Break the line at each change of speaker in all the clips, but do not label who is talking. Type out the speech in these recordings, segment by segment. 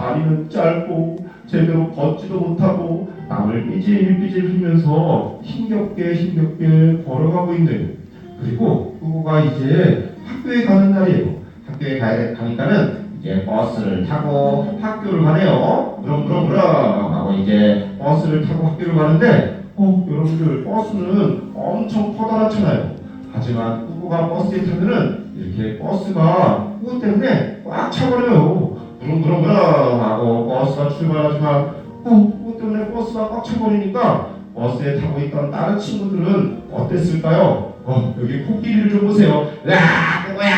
다리는 짧고 제대로 걷지도 못하고 땀을 삐질삐질 흘리면서 힘겹게 걸어가고 있네요. 그리고 꾸꾸가 이제 학교에 가는 날이에요. 학교에 가니까는 이제 버스를 타고 학교를 가네요. 그럼 하고 이제 버스를 타고 학교를 가는데 여러분들 버스는 엄청 커다랗잖아요. 하지만 꾸꾸가 버스에 타면은 이렇게 버스가 꾸꾸 때문에 꽉 차버려요. 그럼 하고 버스가 출발하지만 꾸꾸 때문에 버스가 꽉 차버리니까 버스에 타고 있던 다른 친구들은 어땠을까요? 여기 코끼리를 좀 보세요. 야, 꾸꾸야,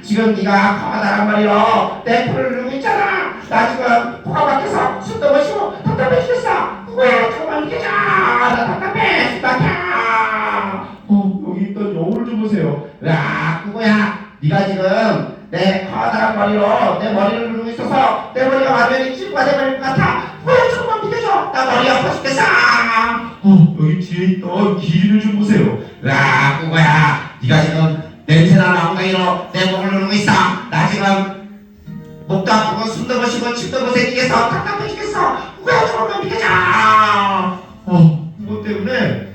지금 네가 커다란 머리로 내 코를 누르고 있잖아. 나 지금 코가 막혀서 숨도 못 쉬고 답답해 죽겠어. 꾸꾸야, 조금만 비켜줘. 나 답답해, 숨 막혀. 여기 있던 여우를 좀 보세요. 야, 꾸꾸야, 네가 지금 내 커다란 머리로 내 머리를 누르고 있어서 내 머리가 완전히 친구가 돼버릴 것 같아. 꾸꾸야, 조금만 비켜줘. 나 머리 아파 죽겠어. 여기 뒤에 있던 기린을 좀 보세요. 야, 꾸꾸야, 네가 지금 냄새나는 엉덩이로 내 목을 누르고 있어. 나 지금 목도 아프고 숨도 못 쉬고 침도 못 새기겠어. 답답해 죽겠어. 꾸꾸야, 조금만 비켜줘. 그것 때문에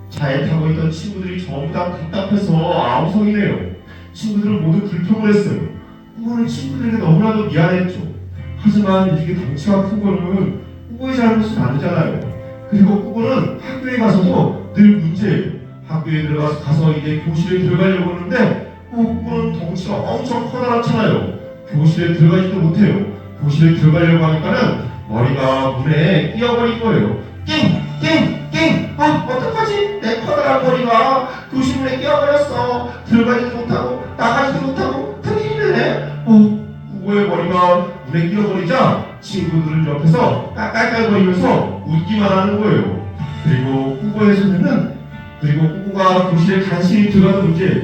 차에 타고 있던 친구들이 전부 다 답답해서 아우성이네요. 친구들은 모두 불평을 했어요. 꾸꾸는 친구들에게 너무나도 미안했죠. 하지만 이렇게 덩치가 큰 거는 꾸꾸의 잘못은 아니잖아요. 그리고 꾸꾸는 학교에 가서도 늘 문제예요. 학교에 들어가서 이제 교실에 들어가려고 하는데 꾸꾸는 덩치가 엄청 커다랗잖아요. 교실에 들어가지도 못해요. 교실에 들어가려고 하니까는 머리가 문에 끼어버린 거예요. 낑! 어떡하지? 내 커다란 머리가 교실 문에 끼어버렸어. 들어가지도 못하고 나가지도 못하고 큰일이네. 꾸꾸의 머리가 문에 끼어버리자 친구들은 옆에서 깔깔거리면서 웃기만 하는 거예요. 그리고 꾸꾸가 교실에 간신히 들어가는 문제예요.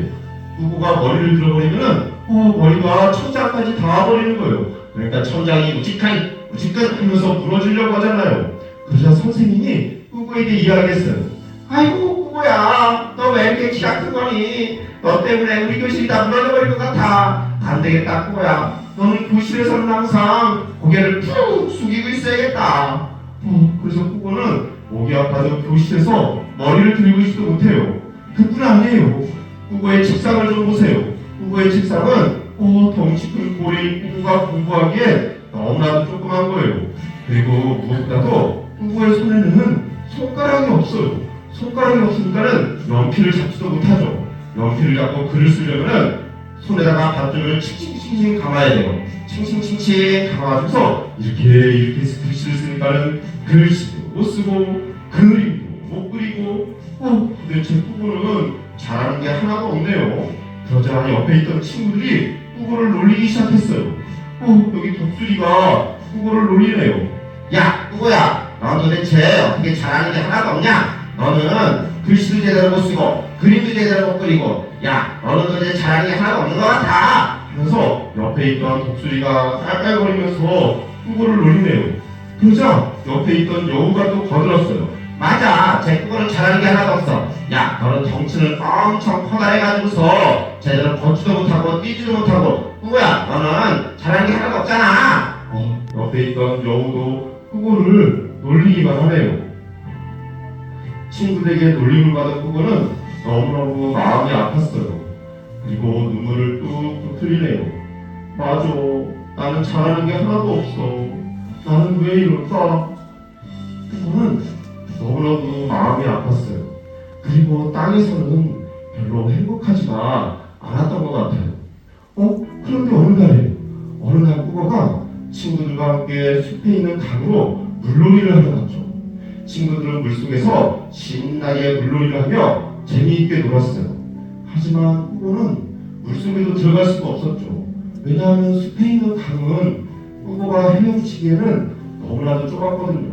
꾸꾸가 머리를 들어버리면은 머리가 천장까지 닿아버리는 거예요. 그러니까 천장이 우지끈 하면서 무너지려고 하잖아요. 그러자 선생님이 꾸꾸에게 이야기했어요. 아이고 꾸꾸야, 너 왜 이렇게 키가 큰 거니? 너 때문에 우리 교실이 다 무너져버릴 것 같아. 안 되겠다 꾸꾸야. 너는 교실에서는 항상 고개를 푹 숙이고 있어야겠다. 그래서 꾸꾸는 목이 아파도 교실에서 머리를 들고 있지도 못해요. 그뿐 아니에요. 꾸꾸의 책상을 좀 보세요. 꾸꾸의 책상은 덩치 큰 고래인 꾸꾸가 공부하기에 너무나도 조그만 거예요. 그리고 무엇보다도 꾸꾸의 손에는 손가락이 없어요. 손가락이 없으니까는 연필을 잡지도 못하죠. 연필을 잡고 글을 쓰려면은 손에다가 밧줄을 칭칭칭칭 감아야 돼요. 칭칭칭칭 감아줘서 이렇게 글씨를 쓰니까는 글씨도 못 쓰고 그림도 못 그리고 도대체 꾸꾸는 잘하는 게 하나도 없네요. 그러자 옆에 있던 친구들이 꾸꾸를 놀리기 시작했어요. 여기 독수리가 꾸꾸를 놀리네요. 야, 꾸꾸야, 너 도대체 어떻게 잘하는 게 하나도 없냐? 너는 글씨도 제대로 못 쓰고 그림도 제대로 못 그리고 야, 너는 도대체 잘하는 게 하나도 없는 것 같아. 하면서 옆에 있던 독수리가 깔깔거리면서 꾸꾸를 놀리네요. 그러자 옆에 있던 여우가 또 거들었어요. 맞아, 제 꾸꾸는 잘하는 게 하나도 없어. 야, 너는 덩치는 엄청 커다래가지고서 제대로 걷지도 못하고 뛰지도 못하고 꾸꾸야, 너는 잘하는 게 하나도 없잖아. 옆에 있던 여우도 꾸꾸를 놀리기만 하네요. 친구들에게 놀림을 받은 꾸꾸는 너무너무 마음이 아팠어요. 그리고 눈물을 뚝뚝 흘리네요. 맞아, 나는 잘하는 게 하나도 없어. 나는 왜 이럴까? 꾸꾸는 너무너무 마음이 아팠어요. 그리고 땅에서는 별로 행복하지가 않았던 것 같아요. 그런데 어느 날 꾸꾸가 친구들과 함께 숲에 있는 강으로 물놀이를 하러 갔죠. 친구들은 물속에서 신나게 물놀이를 하며 재미있게 놀았어요. 하지만 꾸꾸는 물속에도 들어갈 수가 없었죠. 왜냐하면 숲에 있는 강은 꾸꾸가 헤엄치기에는 너무나도 좁았거든요.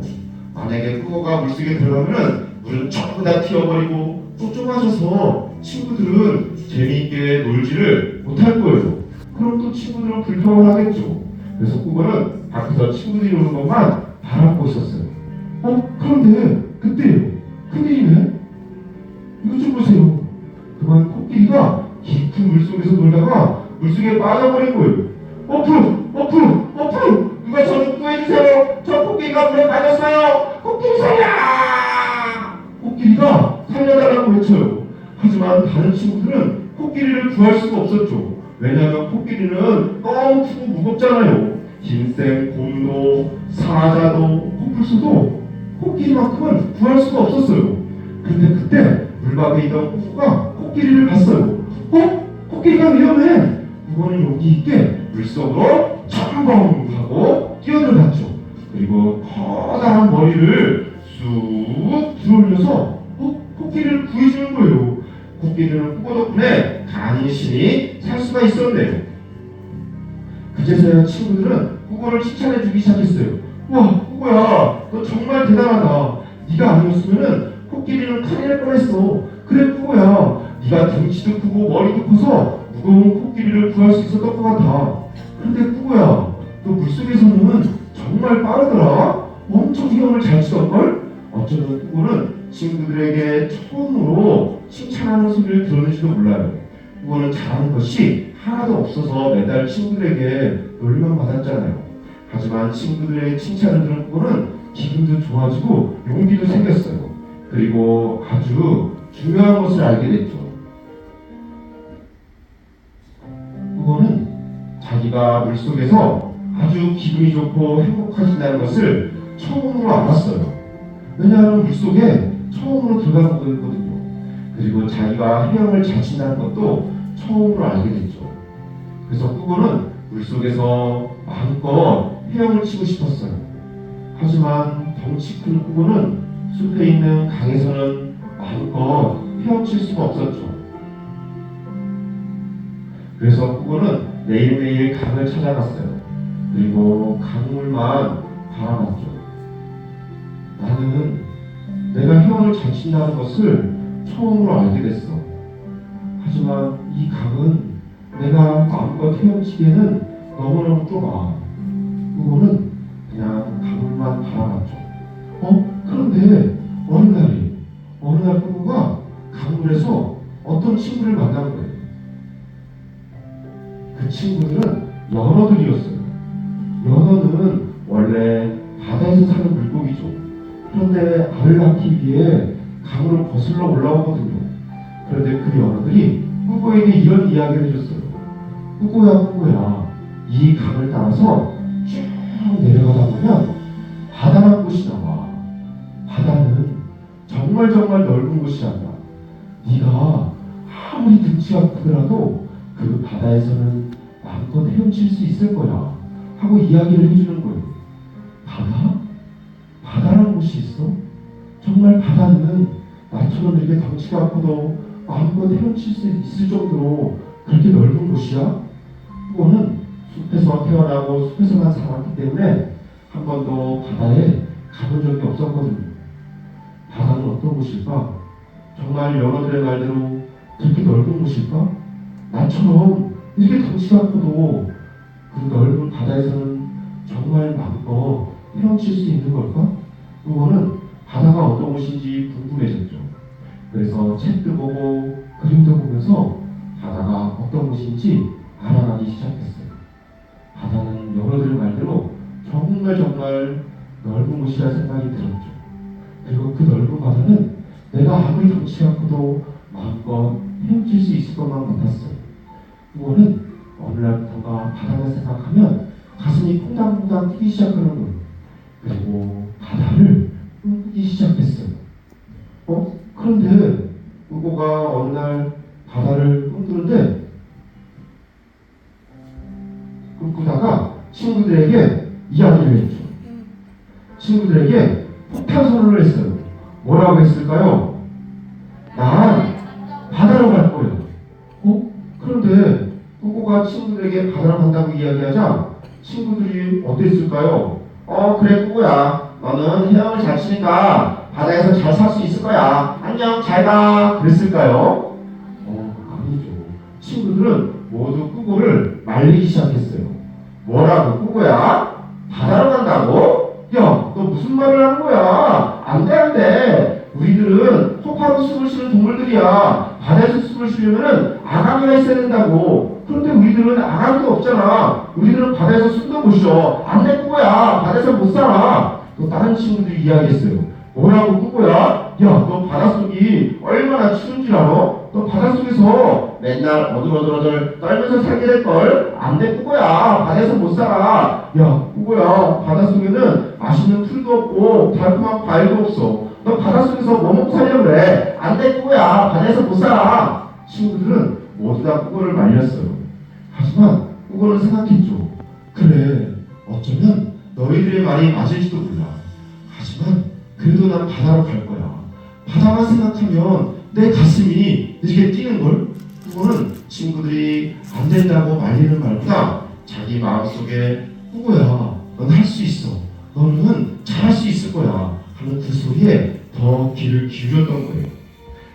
만약에 꾸꾸가 물속에 들어가면 물은 전부 다 튀어버리고 또 좁아져서 친구들은 재미있게 놀지를 못할 거예요. 그럼 또 친구들은 불평을 하겠죠. 그래서 꾸꾸는 밖에서 친구들이 오는 것만 바라보고 있었어요. 그런데 그때요. 큰일이네. 이거 좀 보세요. 그만 코끼리가 깊은 물속에서 놀다가 물속에 빠져버린 거예요. 어프로 누가 저를 구해주세요. 코끼리가 물에 빠졌어요. 코끼리 살려! 코끼리가 살려달라고 외쳐요. 하지만 다른 친구들은 코끼리를 구할 수가 없었죠. 왜냐하면 코끼리는 너무 크고 무겁잖아요. 흰색 곰도 사자도 코뿔소도 코끼리만큼은 구할 수가 없었어요. 근데 그때 물밖에 있던 꾸꾸가 코끼리를 봤어요. 코끼리가 위험해. 꾸꾸는 용기 있게 물속으로 첨벙하고 뛰어들어갔죠. 그리고 커다란 머리를 쑥 들어올려서 코끼리를 구해주는 거예요. 코끼리는 꾸꾸 덕분에 간신히 살 수가 있었네요. 그제서야 친구들은 꾸꾸를 칭찬해주기 시작했어요. 와, 꾸꾸야, 너 정말 대단하다. 네가 아니었으면은 코끼리는 큰일 날 뻔했어. 그래, 꾸꾸야, 네가 덩치도 크고 머리도 커서 무거운 코끼리를 구할 수 있었던 것 같아. 근데 꾸꾸야, 너 물속에서는 정말 빠르더라. 엄청 헤엄을 잘 치던걸? 어쩌면 꾸꾸는 친구들에게 처음으로 칭찬하는 소리를 들었는지도 몰라요. 꾸꾸는 잘하는 것이 하나도 없어서 매달 친구들에게 놀림만 받았잖아요. 하지만 친구들의 칭찬을 들은 꾸꾸는 기분도 좋아지고 용기도 생겼어요. 그리고 아주 중요한 것을 알게 됐죠. 꾸꾸는 자기가 물속에서 아주 기분이 좋고 행복해진다는 것을 처음으로 알았어요. 왜냐하면 물속에 처음으로 들어간 거였거든요. 그리고 자기가 헤엄을 잘 친다는 것도 처음으로 알게 됐죠. 그래서 꾸꾸는 물속에서 마음껏 헤엄을 치고 싶었어요. 하지만 덩치 큰 꾸꾸는 숲에 있는 강에서는 마음껏 헤엄칠 수가 없었죠. 그래서 꾸꾸는 매일매일 강을 찾아갔어요. 그리고 강물만 바라봤죠. 나는 내가 헤엄을 잘 친다는 것을 처음으로 알게 됐어. 하지만 이 강은 내가 마음껏 헤엄치기에는 너무너무 좁아. 그거는 그냥 강물만 바라봤죠. 그런데 어느 날 꾸꾸가 강물에서 어떤 친구를 만난 거예요. 그 친구들은 연어들이었어요. 연어는 원래 바다에서 사는 물고기죠. 그런데 알을 낳기 위해 강으로 거슬러 올라오거든요. 그런데 그 연어들이 꾸꾸에게 이런 이야기를 해줬어요. 꾸꾸야, 이 강을 따라서 쭉 내려가다 보면 바다란 곳이 나와. 바다는 정말 넓은 곳이란다. 네가 아무리 등치가 크더라도 그 바다에서는 마음껏 헤엄칠 수 있을 거야 하고 이야기를 해주는 거예요. 바다라는 곳이 있어? 정말 바다는 나처럼 이렇게 덩치가 커도 마음껏 헤엄칠 수 있을 정도로 그렇게 넓은 곳이야? 그거는 숲에서 태어나고 숲에서만 살았기 때문에 한 번도 바다에 가본 적이 없었거든요. 바다는 어떤 곳일까? 정말 연어들의 말대로 그렇게 넓은 곳일까? 나처럼 이렇게 덩치가 커도 그 넓은 바다에서는 정말 마음껏 헤엄칠 수 있는 걸까? 그거는 바다가 어떤 곳인지 궁금해졌죠. 그래서 책도 보고 그림도 보면서 바다가 어떤 곳인지 알아가기 시작했어요. 바다는 연어들 말대로 정말 넓은 곳이라 생각이 들었죠. 그리고 그 넓은 바다는 내가 아무리 덩치가 커도 마음껏 헤엄칠 수 있을 것만 같았어요. 그거는 어느 날부터가 바다를 생각하면 가슴이 콩당콩당 뛰기 시작하는 거예요. 그리고 바다를 꿈꾸기 시작했어요. 그런데 꾸꾸가 어느 날 바다를 꿈꾸다가 친구들에게 이야기를 했죠. 친구들에게 폭탄 선언을 했어요. 뭐라고 했을까요? 난 바다로 갈 거예요. 그런데 꾸꾸가 친구들에게 바다로 간다고 이야기하자 친구들이 어땠을까요? 그래 꾸꾸야, 너는 헤엄을 잘 치니까 바다에서 잘 살 수 있을 거야. 안녕, 잘 가. 그랬을까요? 아니죠. 친구들은 모두 꾸꾸를 말리기 시작했어요. 뭐라고 꾸꾸야? 바다로 간다고? 야, 너 무슨 말을 하는 거야? 안 돼. 우리들은 속하고 숨을 쉬는 동물들이야. 바다에서 숨을 쉬려면 아가미가 있어야 된다고. 그런데 우리들은 아가미도 없잖아. 우리들은 바다에서 숨도 못 쉬어. 안 돼, 꾸꾸야. 바다에서 못 살아. 또 다른 친구들이 이야기했어요. 뭐라고 꾸고야? 야, 너 바닷속이 얼마나 추운 줄 알아? 너 바닷속에서 맨날 어들어들 떨면서 살게 될걸? 안 돼, 꾸고야. 바다에서 못 살아. 야, 꾸고야. 바닷속에는 맛있는 풀도 없고 달콤한 과일도 없어. 너 바닷속에서 뭐 먹고 살려고 그래? 안 돼, 꾸고야. 바다에서 못 살아. 친구들은 모두 다 꾸고를 말렸어요. 하지만 꾸고는 생각했죠. 그래, 어쩌면 너희들의 말이 맞을지도 몰라. 하지만 그래도 난 바다로 갈 거야. 바다만 생각하면 내 가슴이 이렇게 뛰는걸? 그거는 친구들이 안 된다고 말리는 말보다 자기 마음속에 꾸고야, 넌 할 수 있어. 너는 잘할 수 있을 거야. 하는 그 소리에 더 귀를 기울였던 거예요.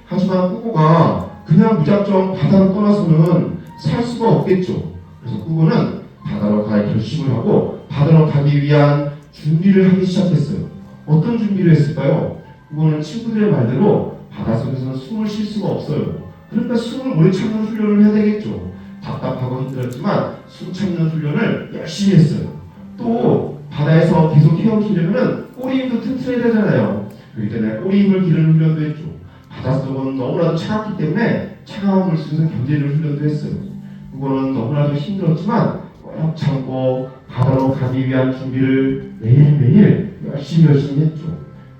하지만 꾸고가 그냥 무작정 바다로 떠나서는 살 수가 없겠죠. 그래서 꾸고는 바다로 갈 결심을 하고 바다로 가기 위한 준비를 하기 시작했어요. 어떤 준비를 했을까요? 그거는 친구들의 말대로 바닷속에서는 숨을 쉴 수가 없어요. 그러니까 숨을 오래 참는 훈련을 해야 되겠죠. 답답하고 힘들었지만 숨 참는 훈련을 열심히 했어요. 또 바다에서 계속 헤엄치려면 꼬리 힘도 튼튼해야 되잖아요. 그렇기 때문에 꼬리 힘을 기르는 훈련도 했죠. 바닷속은 너무나도 차갑기 때문에 차가운 물속에서 견디는 훈련도 했어요. 그거는 너무나도 힘들었지만 꼭 참고 바다로 가기 위한 준비를 매일매일 열심히 했죠.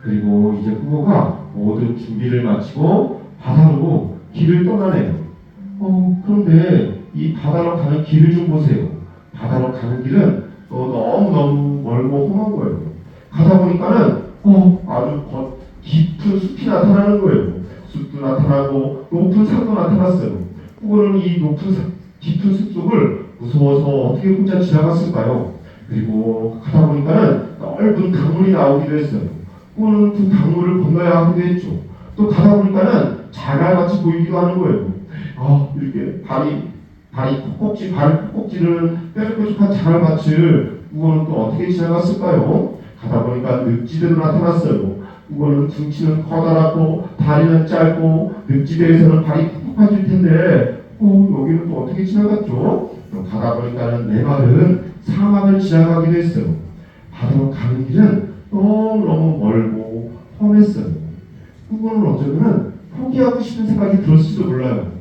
그리고 이제 꾸고가 모든 준비를 마치고 바다로 길을 떠나네요. 그런데 이 바다로 가는 길을 좀 보세요. 바다로 가는 길은 또 너무너무 멀고 험한 거예요. 가다 보니까는 아주 깊은 숲이 나타나는 거예요. 숲도 나타나고 높은 산도 나타났어요. 꾸고는 이 깊은 숲 속을 무서워서 어떻게 혼자 지나갔을까요? 그리고 가다 보니까는 넓은 강물이 나오기도 했어요. 꾸고는 그 강물을 건너야 하기도 했죠. 또 가다 보니까는 자갈같이 보이기도 하는 거예요. 이렇게 발이 콕콕지를 뾰족뾰족한 자갈밭을 꾸고는 또 어떻게 지나갔을까요? 가다 보니까 늪지대로 나타났어요. 꾸고는 등치는 커다랗고 다리는 짧고 늪지대에서는 발이 콕콕해질 텐데 여기는 또 어떻게 지나갔죠? 가다 보니까는 메마른 사막을 지나가기도 했어요. 바다로 가는 길은 너무너무 멀고 험했어요. 꾸고는 어쩌면 포기하고 싶은 생각이 들었을지도 몰라요.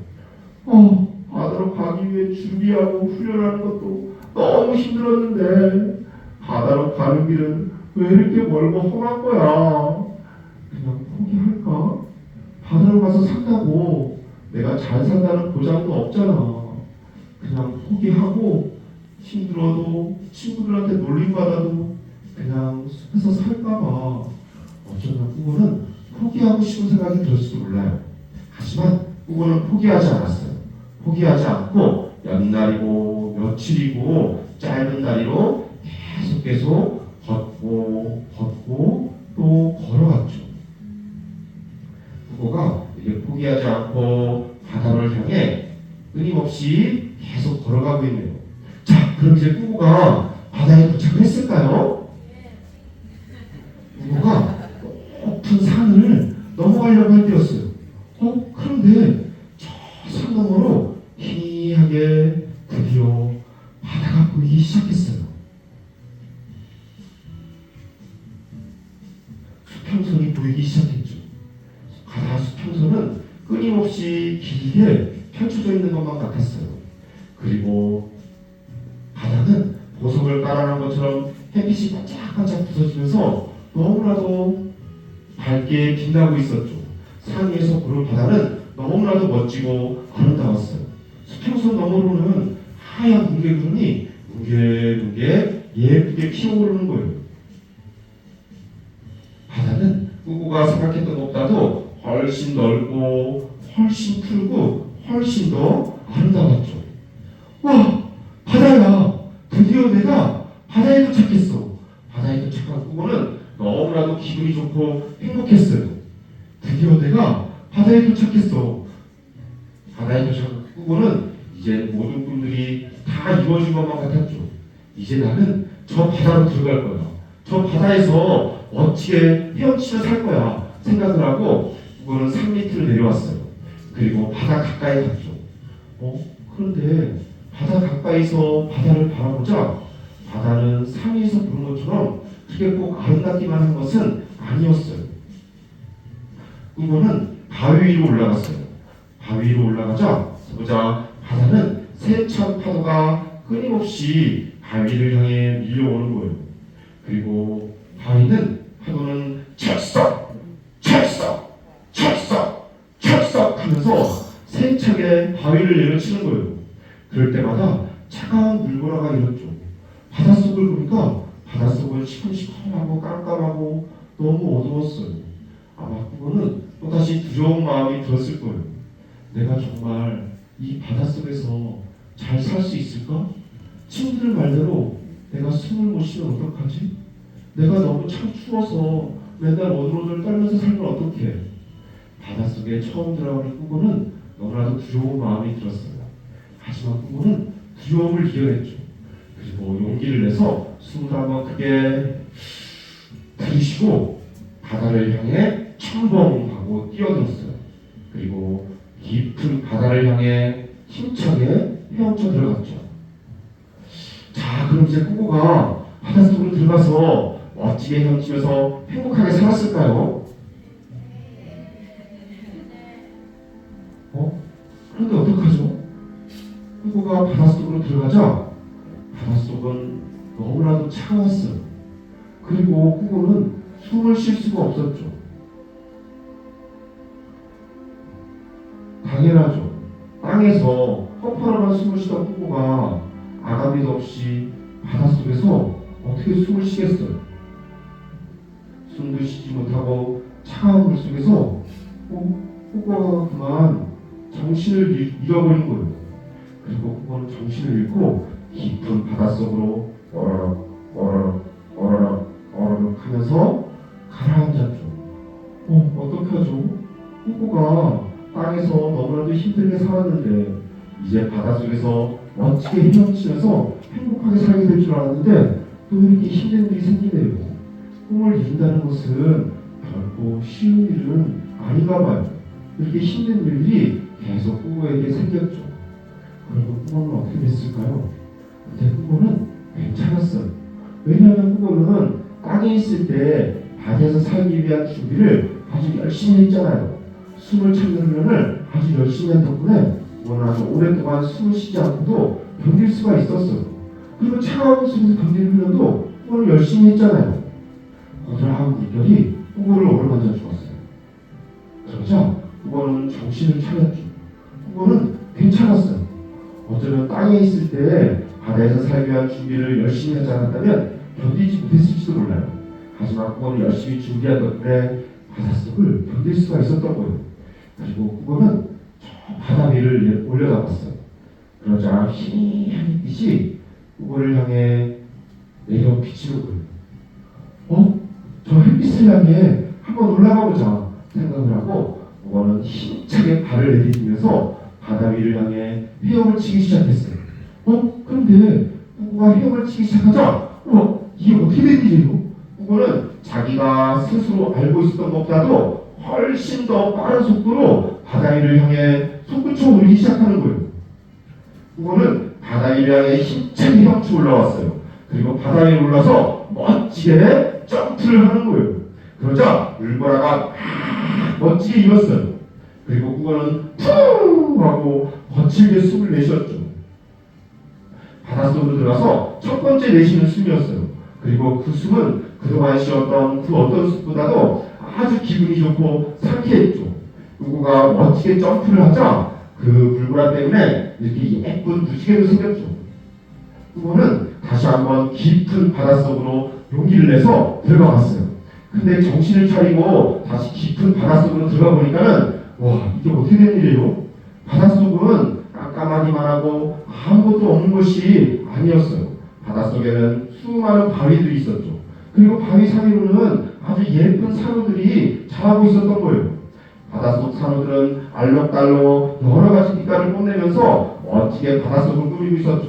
바다로 가기 위해 준비하고 훈련하는 것도 너무 힘들었는데 바다로 가는 길은 왜 이렇게 멀고 험한 거야? 그냥 포기할까? 바다로 가서 산다고 내가 잘 산다는 보장도 없잖아. 그냥 포기하고 힘들어도 친구들한테 놀림받아도 그냥 숲에서 살까봐 어쩌면 꾸고는 포기하고 싶은 생각이 들었을지도 몰라요. 하지만 꾸고는 포기하지 않았어요. 포기하지 않고 연날이고 며칠이고 짧은 다리로 계속 걷고 또 걸어갔죠. 꾸고가 이게 포기하지 않고 바다를 향해 끊임없이 계속 걸어가고 있네요. 자, 그럼 이제 꾸고가 바다에 도착을 했을까요? 꾸고가 높은 산을 넘어가려고 할 때였어요. 그런데 저 산 너머로 희미하게 드디어 바다가 보이기 시작했어요. 수평선이 보이기 시작했죠. 바다 수평선은 끊임없이 길게 펼쳐져 있는 것만 같았어요. 그리고 바다는 보석을 깔아놓은 것처럼 햇빛이 반짝반짝 부서지면서 너무나도 밝게 빛나고 있었죠. 산 위에서 보는 바다는 너무나도 멋지고 아름다웠어요. 수평선 너머로는 하얀 뭉게구름이 뭉게뭉게 예쁘게 피어오르는 거예요. 바다는 꾸고가 생각했던 것보다도 훨씬 넓고 훨씬 푸르고 훨씬 더 아름다웠죠. 와, 바다야! 드디어 내가 바다에 도착했어. 바다에 도착한 꾸고는 너무나도 기분이 좋고 행복했어요. 드디어 내가 바다에 도착했어. 바다에 도착한 꾸고는 이제 모든 꿈들이 다 이루어진 것만 같았죠. 이제 나는 저 바다로 들어갈 거야. 저 바다에서 멋지게 헤엄치며 살 거야. 생각을 하고 꾸고는 산 밑으로 내려왔어요. 그리고 바다 가까이 갔죠. 그런데 바다 가까이서 바다를 바라보자 바다는 산 위에서 보는 것처럼 그렇게 그게 꼭 아름답기만 한 것은 아니었어요. 꾸고는 바위 위로 올라갔어요. 바위 위로 올라가자 보자 바다는 세찬 파도가 끊임없이 바위를 향해 밀려오는 거예요. 그리고 파도는 찰싹 찰싹 찰싹 찰싹 하면서 세차게 바위를 내려치는 거예요. 그럴 때마다 차가운 물보라가 일었죠. 바닷속을 보니까 바닷속은 시큼시큼하고 깜깜하고 너무 어두웠어요. 아마 그거는 또다시 두려운 마음이 들었을 거예요. 내가 정말 이 바닷속에서 잘 살 수 있을까? 친구들 말대로 내가 숨을 못 쉬면 어떡하지? 내가 너무 참 추워서 맨날 오들오들 떨면서 살면 어떡해? 바닷속에 처음 들어가는 꾸고는 너무나도 두려운 마음이 들었어요. 하지만 꾸고는 두려움을 이겨냈죠. 그리고 용기를 내서 숨을 한번 크게 들이쉬고 바다를 향해 첨벙하고 뛰어들었어요. 그리고 깊은 바다를 향해 힘차게 헤엄쳐 들어갔죠. 자, 그럼 이제 꾸고가 바닷속으로 들어가서 멋지게 헤엄치면서 행복하게 살았을까요? 그런데 어떡하죠? 꾸고가 바닷속으로 들어가자 바닷속은 너무나도 차가웠어요. 그리고 꾸고는 숨을 쉴 수가 없었죠. 당연하죠. 땅에서 헛바람만 숨을 쉬던 꾸고가 아가미도 없이 바닷속에서 어떻게 숨을 쉬겠어요? 숨도 쉬지 못하고 차가운 물속에서 꾸고가 그만 정신을 잃어버린 거예요. 그리고 꾸고는 정신을 잃고 깊은 바닷속으로 어러럭 하면서 가라앉았죠. 어떻게 하죠? 꾸고가 땅에서 너무나도 힘들게 살았는데 이제 바닷속에서 멋지게 헤엄치면서 행복하게 살게 될 줄 알았는데 또 이렇게 힘든 일이 생기네요. 꿈을 이룬다는 것은 결코 쉬운 일은 아닌가 봐요. 이렇게 힘든 일이 계속 꾸고에게 생겼죠. 그리고 꾸고는 어떻게 됐을까요? 근데 꾸고는 괜찮았어요. 왜냐하면 꾸고는 땅에 있을 때 바다에서 살기 위한 준비를 아주 열심히 했잖아요. 숨을 참는 훈련을 아주 열심히 한 덕분에 꾸고는 아주 오랫동안 숨을 쉬지 않고도 견딜 수가 있었어요. 그리고 차가운 숨에서 견디는 훈련도 꾸고는 열심히 했잖아요. 고드라한 물결이 꾸고를 어루만져 주었어요. 그러자 꾸고는 정신을 차렸죠. 꾸고는 괜찮았어요. 어쩌면 땅에 있을 때 바다에서 살기 위한 준비를 열심히 하지 않았다면 견디지 못했을지도 몰라요. 하지만 꾸고는 열심히 준비한 덕분에 바닷속을 견딜 수가 있었던 거예요. 그리고 꾸고는 저 바다 위를 올려다봤어요. 그러자 희미한 햇빛이 꾸고를 향해 내려 비치는 거예요. 저 햇빛을 향해 한번 올라가 보자 생각을 하고 꾸고는 힘차게 발을 내디디면서 바다 위를 향해 헤엄을 치기 시작했어요. 그런데 꾸고가 헤엄을 치기 시작하자 이게 어떻게 된 일이에요? 꾸고는 자기가 스스로 알고 있었던 것보다도 훨씬 더 빠른 속도로 바다 위를 향해 솟구쳐 오르기 시작하는 거예요. 꾸고는 바다 위를 향해 힘차게 헤엄쳐 올라왔어요. 그리고 바다 위에 올라서 멋지게 점프를 하는 거예요. 그러자 물보라가 멋지게 일었어요. 그리고 꾸고는 푸 하고 거칠게 숨을 내쉬었죠. 바닷속으로 들어가서 첫 번째 내쉬는 숨이었어요. 그리고 그 숨은 그동안 쉬었던 그 어떤 숨보다도 아주 기분이 좋고 상쾌했죠. 꾸고가 멋지게 점프를 하자 그 물보라 때문에 이렇게 예쁜 무지개도 생겼죠. 꾸고는 다시 한번 깊은 바닷속으로 용기를 내서 들어갔어요. 근데 정신을 차리고 다시 깊은 바닷속으로 들어가 보니까는 이게 어떻게 된 일이에요? 바닷속은 깜깜하기만 하고 아무것도 없는 것이 아니었어요. 바닷속에는 수많은 바위들이 있었죠. 그리고 바위 사이로는 아주 예쁜 산호들이 자라고 있었던 거예요. 바닷속 산호들은 알록달록 여러 가지 빛깔을 뽐내면서 멋지게 바닷속을 꾸미고 있었죠.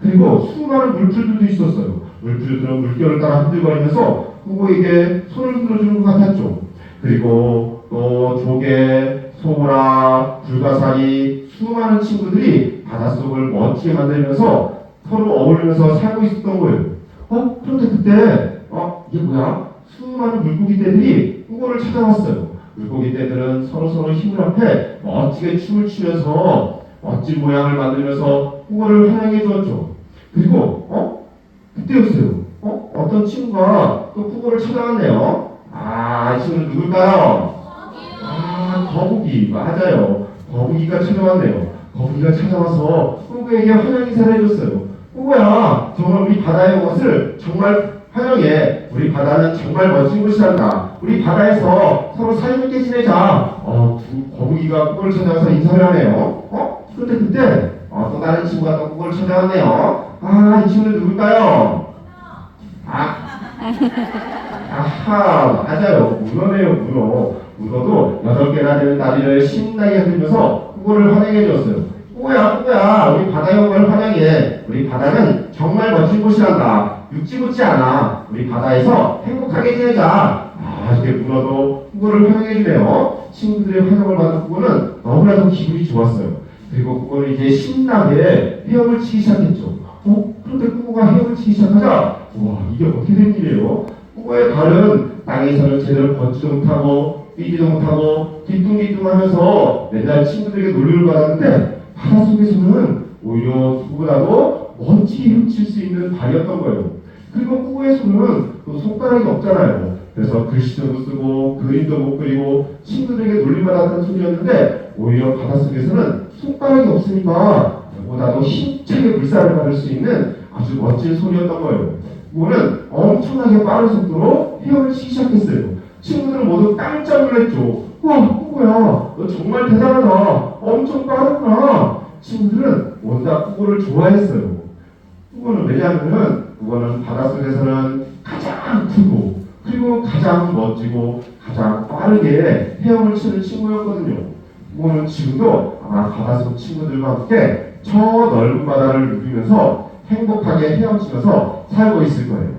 그리고 수많은 물풀들도 있었어요. 물풀들은 물결을 따라 흔들거리면서 꾸고에게 손을 흔들어주는 것 같았죠. 그리고 또 조개, 소라, 불가사리 수많은 친구들이 바닷속을 멋지게 만들면서 서로 어울리면서 살고 있었던 거예요. 그런데 그때 이게 뭐야? 수많은 물고기떼들이 후보를 찾아왔어요. 물고기떼들은 서로서로 힘을 합해 멋지게 춤을 추면서 멋진 모양을 만들면서 후보를 환영해 주었죠. 그리고 그때였어요. 어떤 친구가 또 후보를 찾아왔네요. 이 친구는 누굴까요? 거북이. 맞아요. 거북이가 찾아왔네요. 거북이가 찾아와서 후보에게 환영 인사를 해줬어요. 후보야, 정말 우리 바다에 온 것을 정말 환영해. 우리 바다는 정말 멋진 곳이란다. 우리 바다에서 서로 사이좋게 지내자. 두 거북이가 후보를 찾아와서 인사를 하네요. 그런데 그때 또 다른 친구가 또 후보를 찾아왔네요. 이 친구는 누굴까요? 아하, 맞아요. 문어네요, 문어. 문어도 8개나 되는 다리를 신나게 흔들면서 후보를 환영해 주었어요. 후보야, 우리 바다에 온 걸 환영해. 우리 바다는 정말 멋진 곳이란다. 육지 묻지 않아. 우리 바다에서 행복하게 지내자. 이렇게 문어도 후보를 환영해 주네요. 친구들의 환영을 받은 후보는 너무나도 기분이 좋았어요. 그리고 후보는 이제 신나게 헤엄을 치기 시작했죠. 그런데 후보가 헤엄을 치기 시작하자, 와, 이게 어떻게 된 일이에요? 후보의 발은 땅에서는 제대로 걷지도 못하고 뛰지도 못하고 뒤뚱뒤뚱하면서 맨날 친구들에게 놀림을 받았는데 바닷속에서는 오히려 후보라도 멋지게 훔칠 수 있는 발이었던 거예요. 그리고 후보의 손은 또 손가락이 없잖아요. 그래서 글씨도 못 쓰고 그림도 못 그리고 친구들에게 놀림받았던 손이었는데 오히려 바닷속에서는 손가락이 없으니까 보다도 힘차게 물살을 받을 수 있는 아주 멋진 손이었던 거예요. 후보는 엄청나게 빠른 속도로 헤엄을 치기 시작했어요. 친구들은 모두 깜짝 놀랐죠. 와, 후보야, 너 정말 대단하다. 엄청 빠르구나. 친구들은 온갖 후보를 좋아했어요. 후보는 왜냐하면 후보는 바닷속에서는 가장 크고 그리고 가장 멋지고 가장 빠르게 헤엄을 치는 친구였거든요. 후보는 지금도 아마 바닷속 친구들과 함께 저 넓은 바다를 누비면서 행복하게 헤엄치면서 살고 있을 거예요.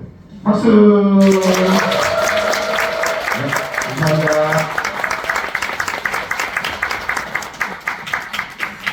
박수! 네, 감사합니다.